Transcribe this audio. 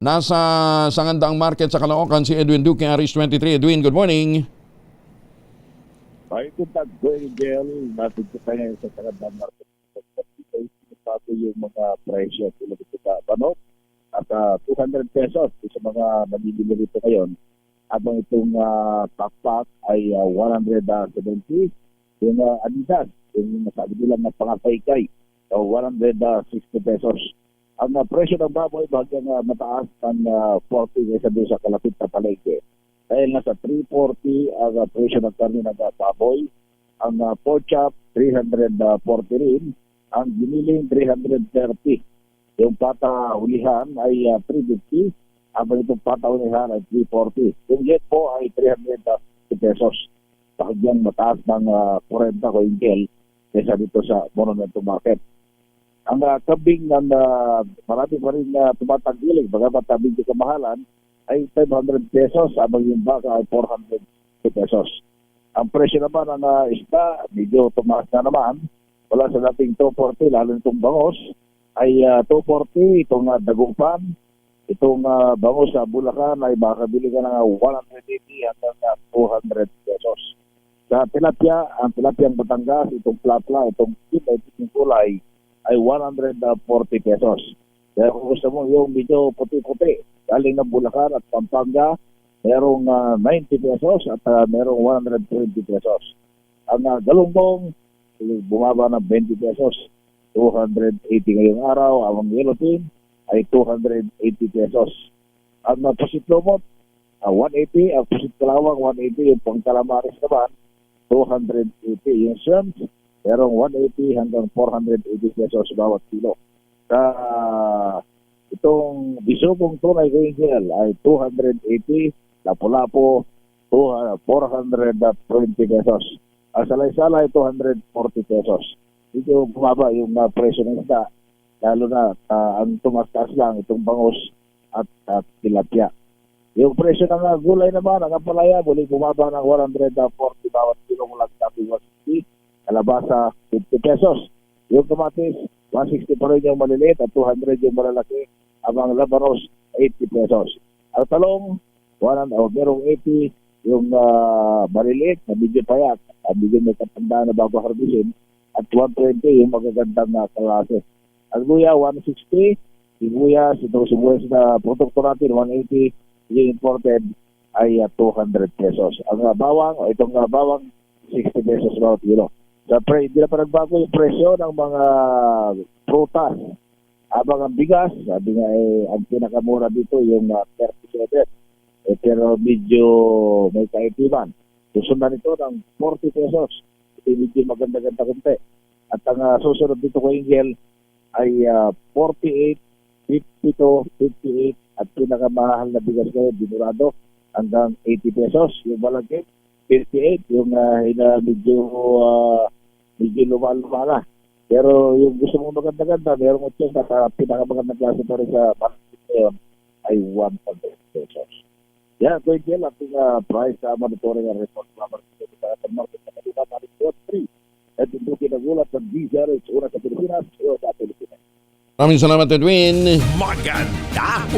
Nasa Sangandaang Market sa Caloocan si Edwin Duque, Aris 23. Edwin, good morning. Ay, kung tag-Gel, natin ko tayo sa Sangandaang Market. Sabi yung mga presyo tulad ito sa panok at 200 pesos sa mga nabibili rito ngayon. Habang itong pakpak ay 170. Yung Adidas, yung masabi nilang na pangapaykay, 160 pesos. Ang presyo ng baboy bagyang mataas ng 40 kaysa doon sa kalapit na palengke. Dahil nasa 340 ang presyo ng karne ng baboy. Ang pork chop, 340 rin. Ang giniling, 330. Yung pata hulihan ay 350. Habang itong pata hulihan ay 340. Yung jet po ay 350 pesos. Bagyang mataas ng 40 ko yung gel kaysa dito sa Monumento Market. Ang kabing ng marami pa rin tumatanggilig, bagamat medyo kamahalan, ay 500 pesos, habang yung baka ay 400 pesos. Ang presyo naman ng isda, medyo tumaas na naman. Wala sa dating 240, lalo itong bangos, ay 240, itong dagupan, itong bangos sa Bulacan ay makabili ka ng 180 hanggang 200 pesos. Sa tilapia, ang tilapiang Batangas, itong plapla, itong kulay, ay 140 pesos. Kaya kung gusto mo yung medyo puti-puti, galing ng Bulacan at Pampanga, merong 90 pesos at merong 120 pesos. Ang galunggong, bumaba ng 20 pesos, 280 ngayong araw. Ang yellowfin ay 280 pesos. Ang pusit lumot, 180. Ang pusit kalawang, 180. Yung pangkalamaris naman, 280. Yung shrimp, merong 180 hanggang 480 pesos bawat kilo. Itong bisugong tunay ko gel ay 280, lapu-lapu 420 pesos. Ang salay-salay 240 pesos. Dito bumaba yung presyo ng isda, lalo na ang tumaas lang itong bangus at tilapia. Yung presyo ng gulay naman, ang ampalaya, muli bumaba ng 140 bawat kilo mula sa 160. Kalabasa, 50 pesos. Yung kamatis, 160 pa rin yung maliliit at 200 yung malalaki. Habang labanos, 80 pesos. Ang talong, merong 80 yung maliliit na medyo payat. Medyo may katandaan na bago harbisin. At 120 yung magagandang kalase. Ang luya, 160. Sibuyas, itong sibuyas na produkto natin, 180. Yung imported ay 200 pesos. Ang bawang, itong bawang, 60 pesos bawat kilo. Hindi na pa nagbago yung presyo ng mga prutas. Habang ang bigas, sabi nga ang pinakamura dito yung 37. Pero medyo may kaitiban. Susundan ito ng 40 pesos. Medyo maganda-ganda kunti. At ang susunod dito ko Angel ay 48, 52, 58. At pinakamahal na bigas ngayon, dinurado, hanggang 80 pesos. Yung malagkit, 58. Yung medyo lumalumala. Pero yung gusto mong maganda-ganda, mayroong 80 at pinakamagandang klase pa rin sa market ngayon ay 100 pesos. Yan, Kuya Jel, ating price sa monitoring and report sa market sa kanila, market 3. At ito kinagulat ng DZRH, una sa Pilipinas, o sa Pilipinas. Maraming salamat, Edwin. Maganda